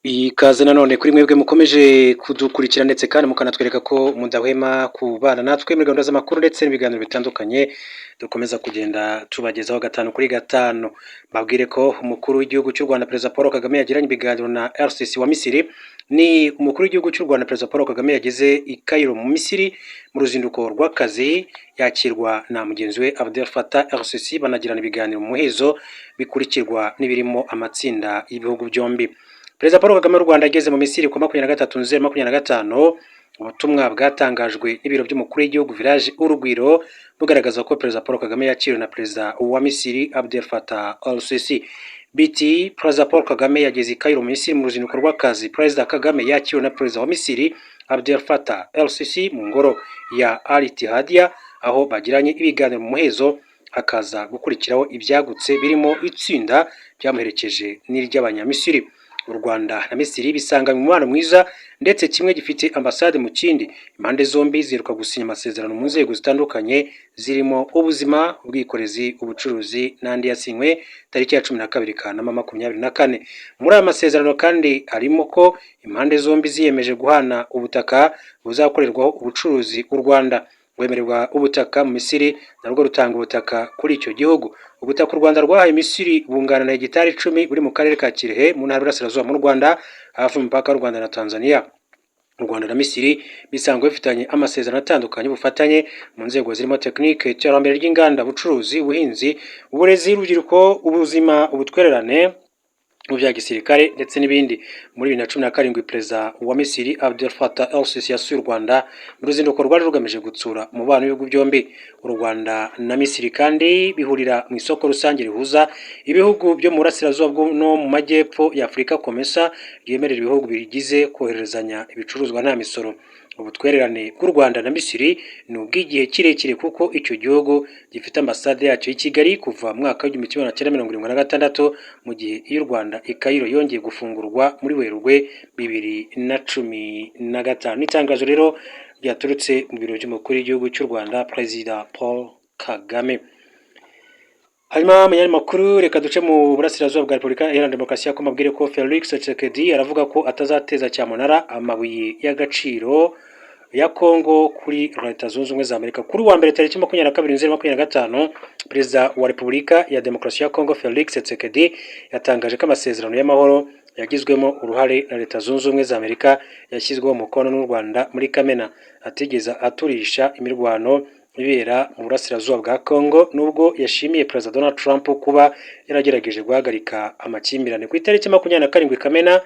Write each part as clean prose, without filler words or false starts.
Ikaze nanone kuri mwebwe mukomeje kudukurikira ndetse kandi mukanatwereka ko mudahwema kubana natwe muri gahunda z'amakuru ndetse n'ibiganiro bitandukanye dukomeza kugenda tubagezaho gatanu kuri gatanu. Babwire ko umukuru w'igihugu cy'u Rwanda Perezida Paul Kagame yagiranye ibiganiro na RCC wa Misiri. Ni umukuru w'igihugu cy'u Rwanda Perezida Paul Kagame yageze i Cairo mu Misiri mu ruzinduko rw'akazi, yakirwa na mugenzi we Abdel Fattah RCC, banagirana ibiganiro mu muhezo bikurikirwa n'ibirimo amatsinda y'ibihugu byombi. Perezida Paul Kagame w'u Rwanda ageze mu Misiri ku 23/25. Ubutumwa bwatangajwe n'ibiro by'umukuru w'igihugu Village Urugwiro bugaragaza ko Perezida Paul Kagame yakiriwe na Perezida wa Misiri Abdel Fattah al-Sisi. BT Perezida Paul Kagame yageze i Cairo mu Misiri mu ruzinduko rw'akazi. Perezida Kagame yakiriwe na Perezida wa Misiri Abdel Fattah al-Sisi mu ngoro ya Al Ittihad, aho bagiranye ibiganiro mu muhezo, hakaza gukurikiraho ibyagutse birimo itsinda byamuherekeje n'iry'abanyamisiri. U Rwanda na Misiri bisanganywe umubano mwiza ndetse kimwe gifite ambasade mu kindi. Impande zombi ziruka gusinya amasezerano mu nzego zitandukanye zirimo ubuzima, ubwikorezi, ubucuruzi n'andi yasinywe tariki ya 12 Kanama 2024. Muri aya masezerano kandi harimo ko impande zombi ziyemeje guhana ubutaka buzakorerwaho ubucuruzi. U Rwanda rwemererwa ubutaka mu Misiri narwo rutanga ubutaka kuri icyo gihugu. Ubutaka u Rwanda rwahaye Misiri bungana na hegitari 10 buri mu karere ka Kirehe mu ntara y'Iburasirazuba mu Rwanda, hafi y'umupaka w'u Rwanda na Tanzania. U Rwanda na Misiri bisanzwe bifitanye amasezerano atandukanye y'ubufatanye mu nzego zirimo tekinike, iterambere ry'inganda, ubucuruzi, ubuhinzi, uburezi, urubyiruko, ubuzima, ubutwererane mu bya gisirikare ndetse n'ibindi. Muri 2017 Perezida wa Misiri Abdel Fattah al-Sisi yasuye u Rwanda mu ruzinduko rwari rugamije gutsura umubano w'ibihugu byombi. U Rwanda na Misiri kandi bihurira mu isoko rusange rihuza ibihugu byo mu burasirazuba no mu majyepfo ya Afurika, COMESA, ryemerera ibihugu bigize koherezanya ibicuruzwa nta misoro. Ubutwererane bw'u Rwanda na Misiri ni ubw'igihe kirekire kuko icyo gihugu gifite ambasade yacyo i Kigali kuva mu mwaka w'1976, mu gihe y'u Rwanda i Cairo yongeye gufungurwa muri Werurwe 2015. N'itangazo rero ryaturutse mu biro by'umukuru w'igihugu cy'u Rwanda Perezida Paul Kagame. Hanyuma abanyamakuru, reka duce mu burasirazuba bwa Repubulika Iharanira Demokarasi ya Kongo, abwire ko Felix Tshisekedi aravuga ko atazateza cyamunara amabuye y'agaciro ya Kongo kuri Leta Zunze Ubumwe za Amerika. Kuri wa mbere tariki 22/2025, Perezida wa Repubulika ya Demokarasi ya Kongo Felix Tshisekedi yatangaje ko amasezerano y'amahoro yagizwemo uruhare na Leta Zunze Ubumwe za Amerika yashyizweho umukono n'u Rwanda muri Kamena atigeze aturisha imirwano ibera mu burasirazuba bwa Kongo, nubwo yashimiye Perezida Donald Trump kuba yaragerageje guhagarika amakimbirane. Ku itariki 27 Kamena,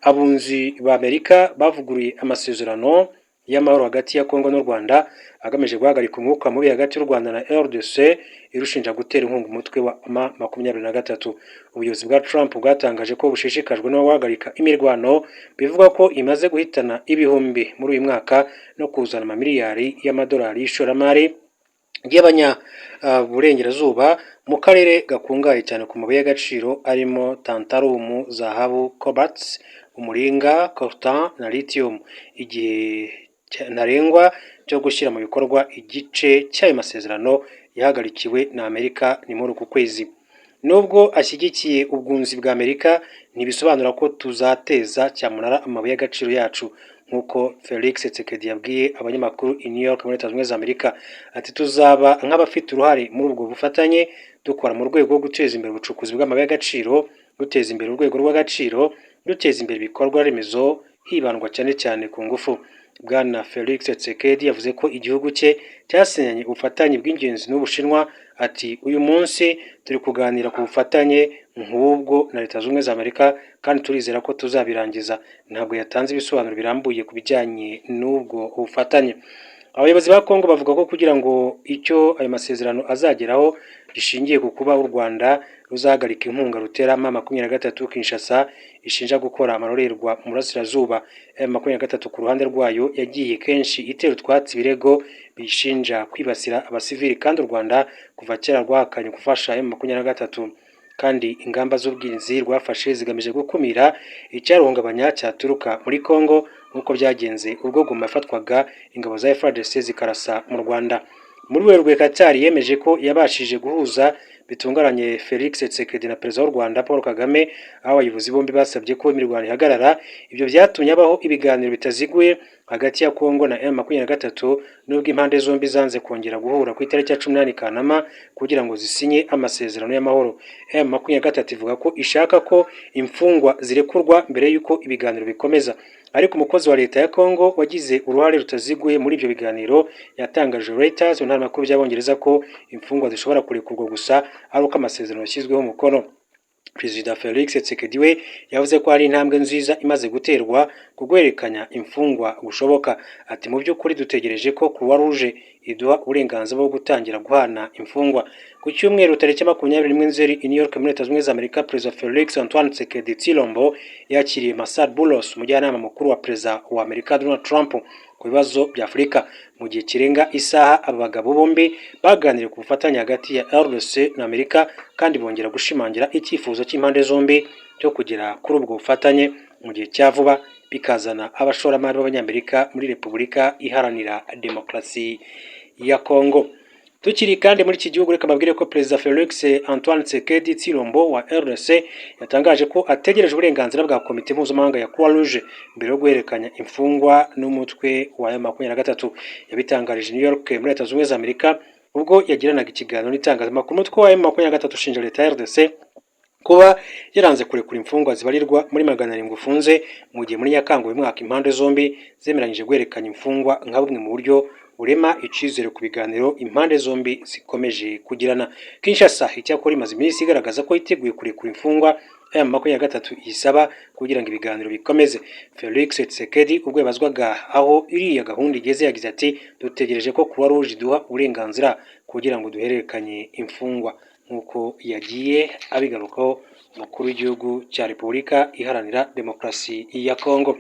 abunzi ba Amerika bavuguruye amasezerano y'amahoro hagati ya Kongo n'u Rwanda agamije guhagarika umwuka mubi hagati y'u Rwanda na RDC irushinja gutera inkunga umutwe wa M23. Ubuyobozi bwa Trump bwatangaje ko bushishikajwe no guhagarika imirwano bivuga ko imaze guhitana ibihumbi muri uyu mwaka no kuzana amamiliyari y'amadolari y'ishoramari y'abanyaburengerazuba mu karere gakungahaye cyane ku mabuye y'agaciro arimo tantalum, zahabu, cobalt, umuringa, coltan na lithium. Igihe ntarengwa cyo gushyira mu bikorwa igice cy'ayo masezerano yahagarikiwe na Amerika ni muri uku kwezi. Nubwo ashyigikiye ubwunzi bwa Amerika, ntibisobanura ko tuzateza cyamunara amabuye y'agaciro yacu, nk'uko Felix Tshisekedi yabwiye abanyamakuru i New York muri Leta Zunze Ubumwe za Amerika. Ati tuzaba nk'abafite uruhare muri ubwo bufatanye, dukora mu rwego rwo guteza imbere ubucukuzi bw'amabuye y'agaciro, guteza imbere urwego rw'agaciro, guteza imbere ibikorwa remezo hibandwa cyane cyane ku ngufu. Bwana Felix Tshisekedi yavuze ko igihugu cye cyasinyanye ubufatanye bw'ingenzi n'Ubushinwa. Ati uyu munsi turi kuganira ku bufatanye nk'ubwo na Leta Zunze Ubumwe za Amerika kandi turizera ko tuzabirangiza. Ntabwo yatanze ibisobanuro birambuye ku bijyanye n'ubwo ubufatanye. Abayobozi ba Kongo bavuga ko kugira ngo icyo ayo masezerano azageraho gishingiye ku kuba u Rwanda ruzahagarika inkunga rutera M23 Kinshasa ishinja gukora amarorerwa mu burasirazuba. M23 ku ruhande rwayo yagiye kenshi itera utwatsi ibirego bishinja kwibasira abasivili, kandi u Rwanda kuva kera rwahakanye gufasha M23, kandi ingamba z'ubwirinzi rwafashe zigamije gukumira icyaruhungabanya cyaturuka muri Kongo, nk'uko byagenze ubwo Goma yafatwaga ingabo za FARDC zikarasa mu Rwanda. Muri Werurwe Qatar yemeje ko yabashije guhuza bitunguranye Felix Tshisekedi na perezida w'u Rwanda Paul Kagame, aho abayobozi bombi basabye ko imirwano ihagarara. Ibyo byatumye habaho ibiganiro bitaziguye hagati ya Kongo na M23, nubwo impande zombi zanze kongera guhura ku itariki ya 18 Kanama kugira ngo zisinye amasezerano y'amahoro. M23 ivuga ko ishaka ko imfungwa zirekurwa mbere y'uko ibiganiro bikomeza, ariko umukozi wa leta ya Kongo wagize uruhare rutaziguye muri ibyo biganiro yatangaje Reuters mu ntaramakuru by'Abongereza ko imfungwa zishobora kurekurwa gusa ari uko amasezerano yashyizweho umukono. Perezida Felix Tshisekedi we yavuze ko hari intambwe nziza imaze guterwa ku guhererekanya imfungwa gushoboka. Ati mu by'ukuri dutegereje ko Croix Rouge iduha uburenganzira bwo gutangira guhana imfungwa. Ku cyumweru tariki 21 Nzeri i New York muri Leta Zunze Ubumwe za Amerika, Perezida Felix Antoine Tshisekedi Tshilombo yakiriye Masad Boulos, umujyanama mukuru wa Perezida wa Amerika Donald Trump ku bibazo bya Afurika. Mu gihe kirenga isaha aba bagabo bombi baganiriye ku bufatanye hagati ya RDC na Amerika, kandi bongera gushimangira icyifuzo cy'impande zombi cyo kugera kuri ubwo bufatanye mu gihe cya vuba, bikazana abashoramari b'Abanyamerika muri Repubulika Iharanira Demokarasi ya Kongo. Tukiri kandi muri iki gihugu, reka mbabwire ko Perezida Felix Antoine Tshisekedi Tshilombo wa RDC yatangaje ko ategereje uburenganzira bwa Komite Mpuzamahanga ya Croix Rouge mbere yo guhererekanya imfungwa n'umutwe wa M23. Yabitangarije New York muri Leta Zunze Ubumwe za Amerika ubwo yagiranaga ikiganiro n'itangazamakuru. Umutwe wa M23 ushinja leta ya RDC kuba yaranze kurekura imfungwa zibarirwa muri 700 ufunze, mu gihe muri Nyakanga uyu mwaka impande zombi zemeranyije guhererekanya imfungwa nka bumwe mu buryo urema icizere ku biganiro impande zombi zikomeje kugirana. Kinshasa icyakora imaze iminsi igaragaza ko yiteguye kurekura imfungwa M23 isaba kugira ngo ibiganiro bikomeze. Felix Tshisekedi ubwo yabazwaga aho iriya gahunda igeze yagize ati dutegereje ko Croix Rouge iduha uburenganzira kugira ngo duhererekanye imfungwa, nk'uko yagiye abigarukaho umukuru w'igihugu cya Repubulika Iharanira Demokarasi ya Kongo.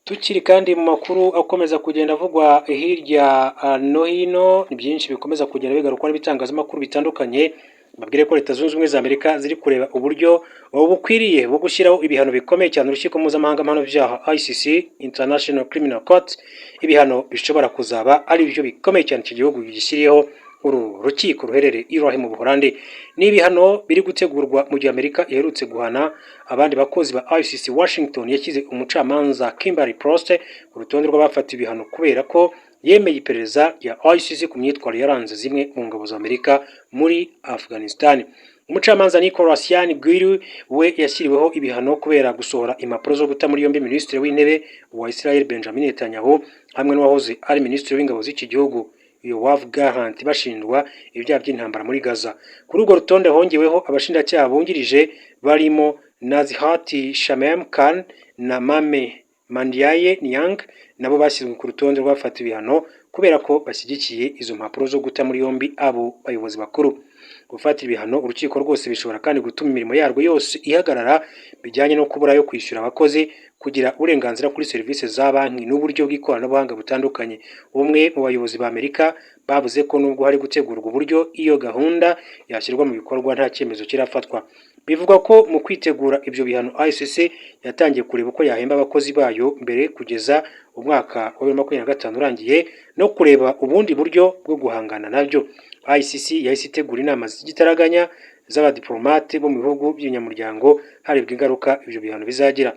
Tukiri kandi mu makuru akomeza kugenda avugwa hirya no hino, ni byinshi bikomeza kugenda bigarukwa n'ibitangazamakuru bitandukanye. Babwire ko Leta Zunze Ubumwe za Amerika ziri kureba uburyo bukwiriye bwo gushyiraho ibihano bikomeye cyane urukiko mpuzamahanga mpanabyaha ICC, International Criminal Court. Ibihano bishobora kuzaba ari byo bikomeye cyane iki gihugu gishyiriyeho uru rukiko ruherereye Irahe mu Buholandi. Ni ibihano biri gutegurwa mu gihe Amerika iherutse guhana abandi bakozi ba ICC. Washington yashyize umucamanza Kimberly Prost ku rutonde rw'abafata ibihano kubera ko yemeye iperereza rya ICC ku myitwarire yaranze zimwe mu ngabo za Amerika muri Afghanistan. Umucamanza Nicholas Guiri we yashyiriweho ibihano kubera gusohora impapuro zo guta muri yombi Minisitiri w'Intebe wa Israel Benjamin Netanyahu hamwe n'uwahoze ari Minisitiri w'Ingabo z'iki gihugu Yoav Gallant bashinjwa ibyaha by'intambara muri Gaza. Kuri urwo rutonde hongeweho abashinjacyaha bungirije barimo Nazihati Shamem Khan na Mame Mandiaye Niang, nabo bashyizwe ku rutonde rw'abafata ibihano kubera ko bashyigikiye izo mpapuro zo guta muri yombi abo bayobozi bakuru. Gufatira ibihano urukiko rwose bishobora kandi gutuma imirimo yarwo yose ihagarara, bijyanye no kubura yo kwishyura abakozi, kugira uburenganzira kuri serivisi za banki n'uburyo bw'ikoranabuhanga butandukanye. Umwe mu bayobozi ba Amerika bavuze ko nubwo hari gutegurwa uburyo iyo gahunda yashyirwa mu bikorwa nta cyemezo kirafatwa. Bivugwa ko mu kwitegura ibyo bihano ICC yatangiye kureba uko yahemba abakozi bayo mbere kugeza umwaka wa 2025 urangiye, no kureba ubundi buryo bwo guhangana nabyo. ICC yahise itegura inama z'igitaraganya z'abadiplomate bo mu bihugu by'inyamuryango harebwa ingaruka ibyo bihano bizagira.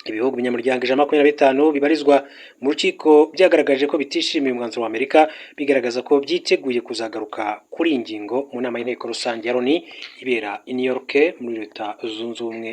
Ibihugu binyamuryango 125 bibarizwa mu rukiko byagaragaje ko bitishimiye umwanzuro wa Amerika, bigaragaza ko byiteguye kuzagaruka kuri ingingo mu nama y'inteko rusange ya Loni ibera i New York muri Leta Zunze Ubumwe